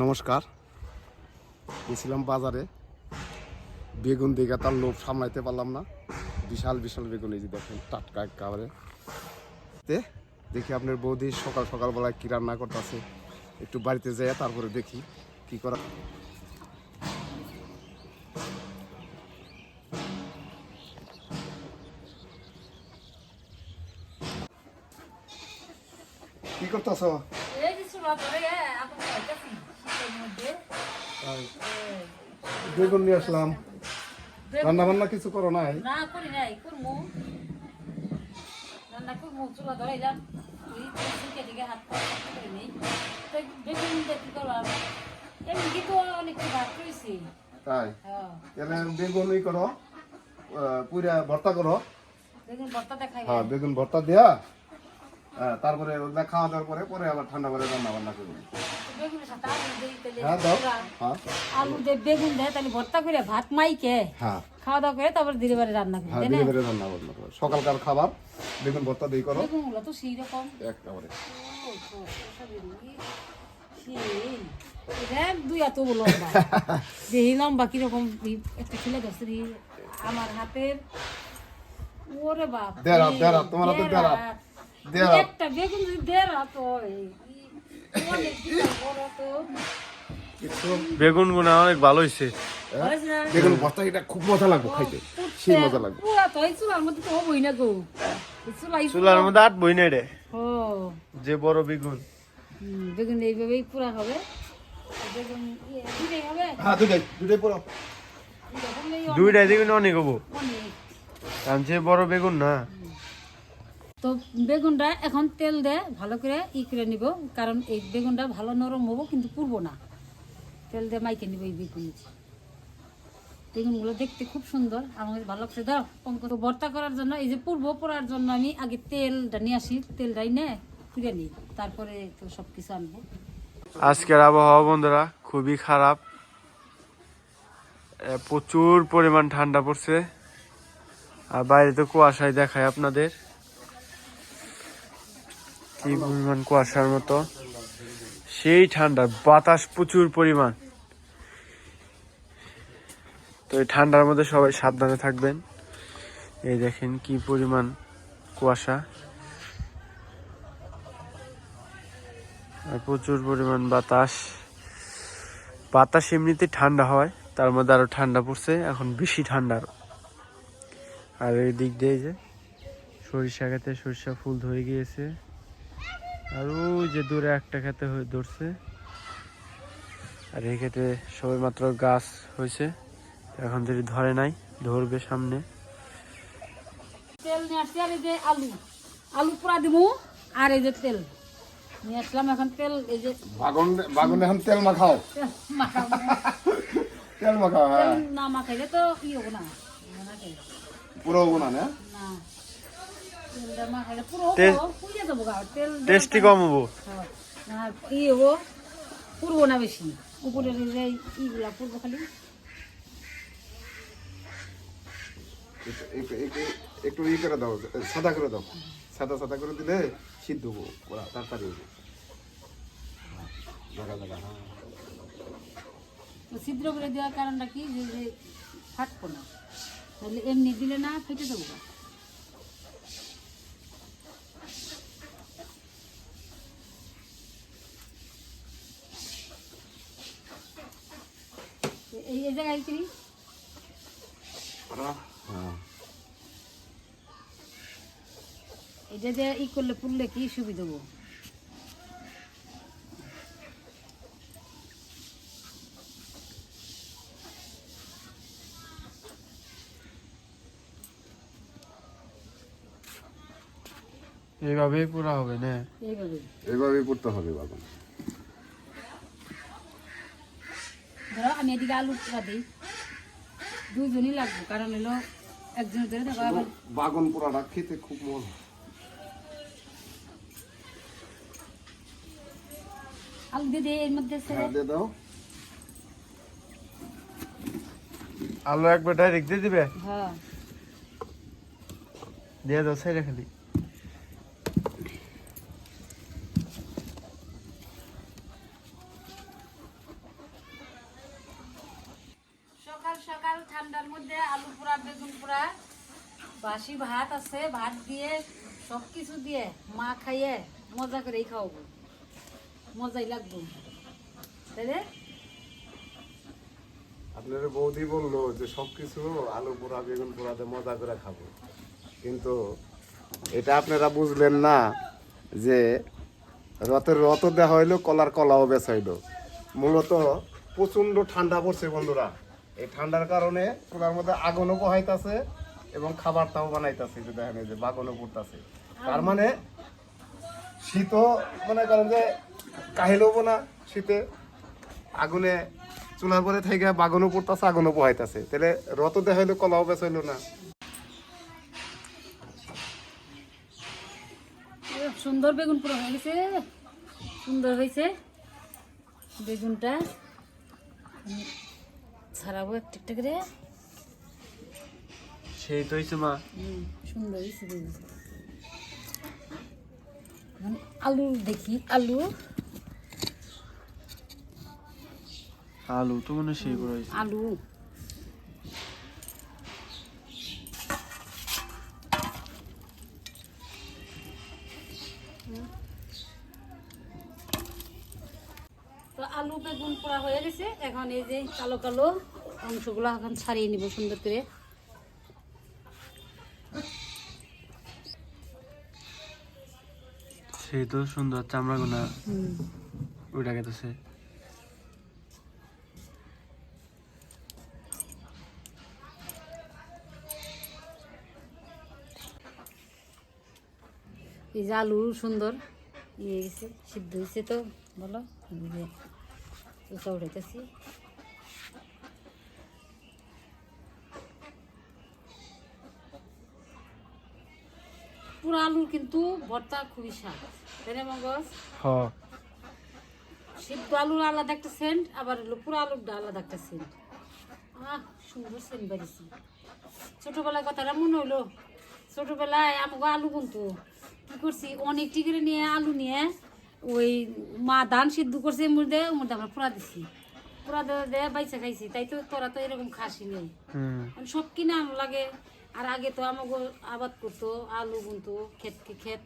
নমস্কার। গেছিলাম বাজারে, বেগুন দেখে তার লোভ সামলাইতে পারলাম না। বিশাল বিশাল বেগুন, এই যে দেখেন, টাটকা একেবারে। দেখি আপনার বৌদি সকাল সকালবেলায় কী রান্না করতেছে, একটু বাড়িতে যাই, তারপরে দেখি কি করা। কি করতেছ? বেগুন নিয়ে আসলাম। রান্না বান্না কিছু করো নাই? না করি নাই, করমু রান্না করমু, চুলা ধরাইলাম, হাত পা করে নেই। বেগুন কি করলাম, এমনি তো অনেক ভাত রয়েছে। তাই বেগুন ই করো, পুরা ভর্তা করো। বেগুন ভর্তা দেখাই, হ্যাঁ, বেগুন ভর্তা দেয়া, তারপরে ওগুলা খাওয়া দাওয়ার পরে পরে আবার ঠান্ডা করে রান্না বান্না করবো। বেগুনের সাথে আলু দেই, হ্যাঁ দাও। হ্যাঁ, আলু দিয়ে বেগুন দেয়, তাহলে ভর্তা করে ভাত মাইকে হ্যাঁ খাওয়া দাওয়া করে তারপর ধীরে ধীরে রান্না করি। হ্যাঁ, ধীরে ধীরে রান্না বান্না করো। সকালকার খাবার বেগুন ভর্তা দিয়ে করো বেগুনগুলো তো সেই রকম একেবারে। দুই এত লম্বা, যে লম্বা কিরকম একটা খিলে ধরছে আমার হাতের। ওরে বাপ, দেড়া দেড়া, তোমার হাতে দেড়া দেড়া। একটা বেগুন দেড়া তো বেগুন গুনা অনেক ভালো হয়েছে। বেগুন ভর্তা এটা খুব মজা লাগবে খাইতে, সেই মজা লাগবে। পুরা তো এই চুলার মধ্যে তো হবই না গো, চুলার মধ্যে আট বই নাই রে, ও যে বড় বেগুন। বেগুন এইভাবেই পুরা হবে। বেগুন দুটাই হবে, হ্যাঁ দুটাই দুটাই পুরো। দুইটাই দেখবি অনেক হবো, অনেক। কারণ যে বড় বেগুন না। তো বেগুনটা এখন তেল দিয়ে ভালো করে করে নিব, কারণ এই বেগুনটা ভালো নরম হবো, কিন্তু পুড়বো না। তেল দিয়ে মাইকে নিব এই বেগুনগুলো দেখতে খুব সুন্দর, আমার ভালো লাগছে। দাও পঙ্কজ, ভর্তা করার জন্য এই যে পোড়ার জন্য আমি আগে তেলটা নিয়ে আসি, তেলটাই নে পুড়ে নিই, তারপরে তো সব কিছু আনবো। আজকের আবহাওয়া বন্ধুরা খুবই খারাপ, প্রচুর পরিমাণ ঠান্ডা পড়ছে, আর বাইরে তো কুয়াশায় দেখায় আপনাদের কি পরিমাণ, কুয়াশার মতো সেই ঠান্ডা, বাতাস প্রচুর পরিমাণ। তো এই ঠান্ডার মধ্যে সবাই সাবধানে থাকবেন। এই দেখেন কি পরিমাণ কুয়াশা, আর প্রচুর পরিমাণ বাতাস। বাতাস এমনিতে ঠান্ডা হয়, তার মধ্যে আরো ঠান্ডা পড়ছে, এখন বেশি ঠান্ডা। আর এই দিক দিয়ে যে সরিষা খেতে সরিষা ফুল ধরে গিয়েছে, আর ওই যে দূরে একটা খেতে ধরছে, আর এই খেতে সবে মাত্র গাছ হয়েছে, এখন যদি ধরে নাই, ধরবে সামনে। তেল নিয়ে আসছি, আর এই যে আলু পোড়া দিব, আর এই যে তেল নিয়ে আসলাম। এখন তেল এই যে বাগুন এখন তেল মাখাও, তেল মাখাও। হ্যাঁ, না মাখাইলে তো কি হবো না, পুরো হবো না। তেলটা মাখাইলে পুরো হবো, পুড়িয়ে যাবো গা, তেল টেস্টি কম হবো। আর হবো, পুড়বো না বেশি, উপরে যে ইগুলা পুড়বো খালি। একটু ই করে দাও, সাদা করে দাও, সাদা সাদা করে দিলে সিদ্ধ হবো, তাড়াতাড়ি হবো। ছিদ্র করে দেওয়ার কারণটা কি, যে ফাটবো না, তাহলে এমনি দিলে না ফেটে যাবো গা। এই জায়গায় করি, এটা দিয়ে করলে পুড়লে কি সুবিধা হবো। এইভাবেই পুরা হবে না, এইভাবেই করতে হবে বাগুন। ধরো আমি এদিকে আলু পোড়া দিই, দুজনই লাগবে, কারণ হলো একজনের ধরে দেখো আবার বাগুন পোড়াটা খেতে খুব মজা। আলু দিয়ে দিয়ে এর মধ্যে দিয়ে দাও, আলু একবার ডাইরেক্ট দিয়ে দিবে, হ্যাঁ দিয়ে দাও সাইডে খালি। ঠান্ডার মধ্যে আলু পোড়া বেগুন পোড়া বাসি ভাত আছে, ভাত দিয়ে সব কিছু দিয়ে মা খাইয়ে মজা করেই খাওয়াবো, মজাই লাগবে, তাই রে? আপনার বৌদি বললো যে সবকিছু আলু পোড়া বেগুন পোড়াতে মজা করে খাবো, কিন্তু এটা আপনারা বুঝলেন না যে রথের রথ দেওয়া হইলো, কলার কলাও বেচা হইলো। মূলত প্রচন্ড ঠান্ডা পড়ছে বন্ধুরা, এই ঠান্ডার কারণে চুলার মধ্যে আগুনও পোহাইতেছে এবং খাবারটাও বানাইতেছে, যে দেখেন এই যে বাগুনও পড়তেছে। তার মানে শীতও মনে করেন যে কাহিলও না, শীতে আগুনে চুলার পরে থেকে বাগুনও পড়তেছে, আগুনও পোহাইতেছে, তাহলে রথ দেওয়া হইলো, কলাও বেচা হইলো না। সুন্দর বেগুন পোড়া হয়ে গেছে, সুন্দর হয়েছে বেগুনটা। ছাড়াবো একটা একটা করে। সেই তো হয়েছে মা। সুন্দর হয়েছে বেগুন। আলু দেখি, আলু আলু তো মনে হয় সেই বড় হয়েছে। আলু তো আলু বেগুন পোড়া হয়ে গেছে। এখন এই যে কালো কালো অংশগুলো এখন ছাড়িয়ে নিব সুন্দর করে। সেই তো সুন্দর চামড়া গোনা ওইটা গেছে। এই যে আলু সুন্দর ইয়ে গেছে, সিদ্ধ হয়েছে তো বলো, চোখা উঠাইতেছি। পুরো আলুর কিন্তু ভর্তা খুবই স্বাদ, তাই না মগজ? হ্যাঁ সিদ্ধ আলুর আলাদা একটা সেন্ট, আবার হলো পুরো আলুরটা আলাদা একটা সেন্ট। সুন্দর সেন্ট বেরিয়েছে। ছোটবেলার কথাটা মনে হইলো, ছোটবেলায় আমাকে আলু বুনতো, কি করছি অনেক টিকিরে নিয়ে আলু নিয়ে ওই মা ধান সিদ্ধ করছে, এর মধ্যে আমরা পোড়া দিছি, পোড়া দিয়ে বাইচা খাইছি। তাই তো তোরা তো এরকম খাসি নেই, সব কিনে আনো লাগে। আর আগে তো আমাকে আবাদ করতো, আলু বুনতো, ক্ষেত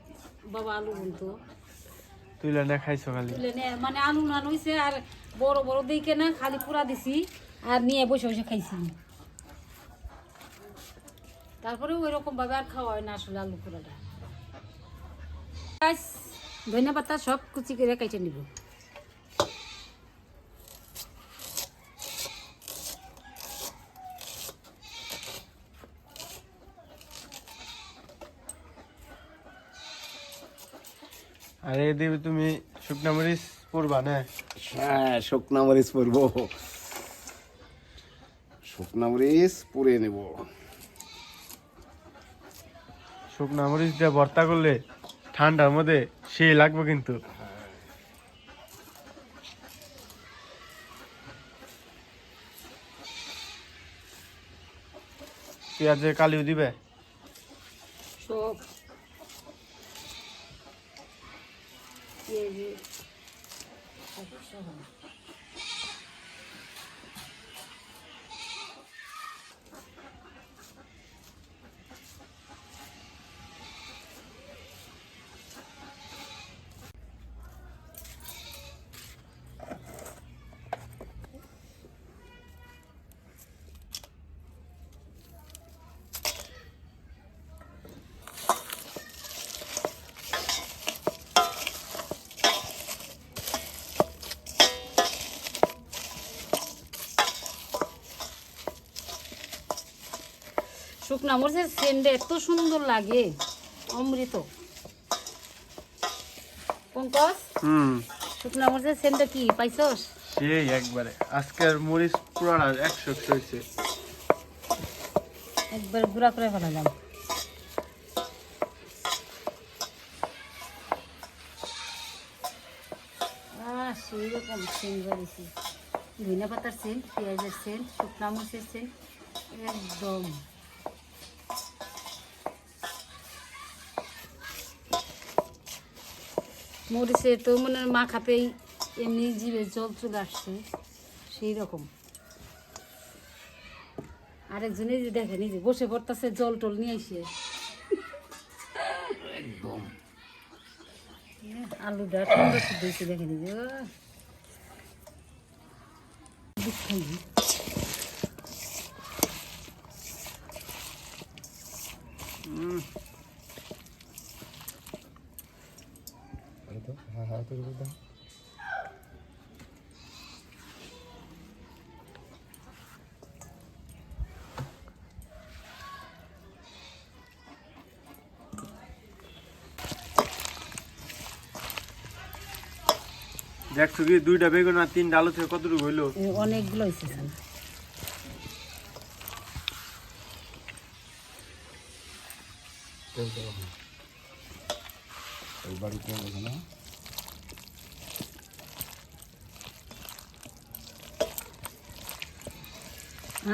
বাবা আলু বুনতো, তুইলা না খাইছো খালি তুলে নিয়ে মানে আলু না হইছে। আর বড় বড় দিকে না খালি পোড়া দিছি আর নিয়ে বসে বসে খাইছি। তারপরে ওই রকম ভাবে আর খাওয়া হয় না আসলে আলু পোড়াটা। ধনিয়া পাতা সব কুচি করে কেটে নিব। আর এই দিবে তুমি শুকনা মরিচ পড়বা না? হ্যাঁ, শুকনা মরিচ পরবো, শুকনা মরিচ পুড়ে নেব। শুকনা মরিচ দিয়ে ভর্তা করলে ঠান্ডার মধ্যে সেই লাগবে কিন্তু। পেঁয়াজের কালিও দিবে সব শুকনা মরিচের সেন্ট এত সুন্দর লাগে, অমৃত। পঙ্কজ, শুকনা মরিচের সেন্টটা কি পাইছস? সেই একবারে আজকের মরিচ পুরানা 100 হয়েছে, একবার গুঁড়া করে ফেলালাম। সেই রকম সেন্ট বেরিয়েছে, ধনিয়া পাতার সেন্ট, পেঁয়াজের সেন্ট, শুকনা মরিচের সেন্ট, একদম। মরিচে তো মানে মাখাতেই এমনি জিভে জল চলে আসছে, সেই রকম। আরেকজন এই যে দেখেন এই যে বসে পড়তেছে জল টল নিয়ে এসে একদম আলুটা ঠান্ডা শুদ্ধ হয়েছে দেখেন এই যে হ্যাঁ হ্যাঁ তো দাও দেখছো কি 2টা বেগুন আর 3টা আলু থেকে কতটুকু হইলো? অনেকগুলো হয়েছে এই বাড়িতে না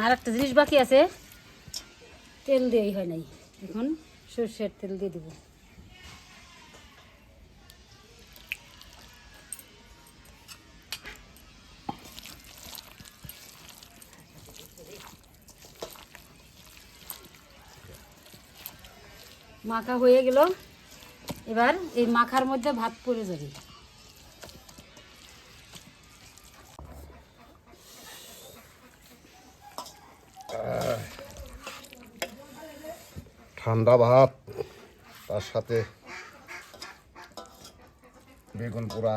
আর একটা জিনিস বাকি আছে, তেল দিয়েই হয় নাই, এখন সর্ষের তেল দিয়ে দিব। মাখা হয়ে গেল, এবার এই মাখার মধ্যে ভাত পড়ে যাবে। ঠান্ডা ভাত, তার সাথে বেগুন পোড়া।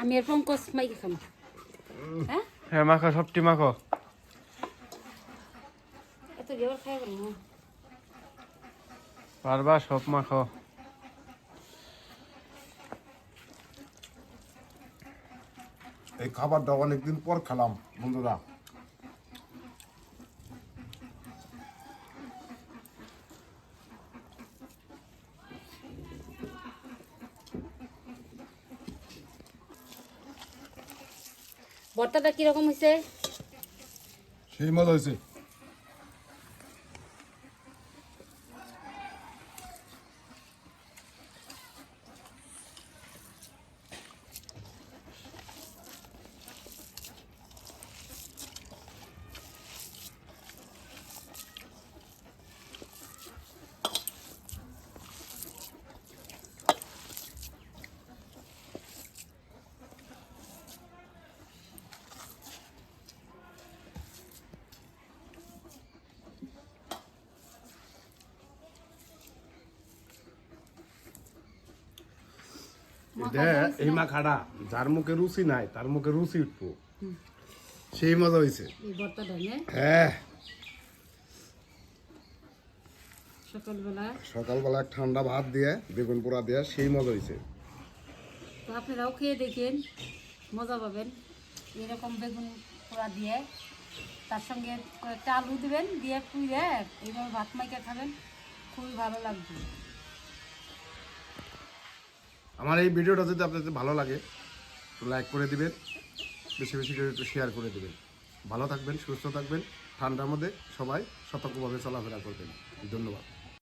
আমি এর পঙ্কজ মাইকে খাবো। হ্যাঁ হ্যাঁ মাখো, সবটি মাখো। এত গেবার খাই না, পারবা সব মাখো। এই খাবারটা অনেকদিন পর খেলাম বন্ধুরা। ভর্তাটা কিরকম হয়েছে? সেই মজা হয়েছে। এই মাখাটা যার মুখে রুচি নাই তার মুখে রুচি উঠবো, সেই মজা হয়েছে। এই ভর্তাটা হ্যাঁ, সকালবেলা এক ঠান্ডা ভাত দিয়ে বেগুন পোড়া দিয়ে সেই মজা হয়েছে। তো আপনারাও খেয়ে দেখেন, মজা পাবেন। এরকম বেগুন পোড়া দিয়ে তার সঙ্গে কয়েকটা আলু দিবেন, দিয়ে পুড়ে এইভাবে ভাত মাইকা খাবেন, খুবই ভালো লাগবে। আমার এই ভিডিওটা যদি আপনাদের ভালো লাগে তো লাইক করে দিবেন, বেশি বেশি করে একটু শেয়ার করে দিবেন। ভালো থাকবেন, সুস্থ থাকবেন, ঠান্ডার মধ্যে সবাই সতর্কভাবে চলাফেরা করবেন। ধন্যবাদ।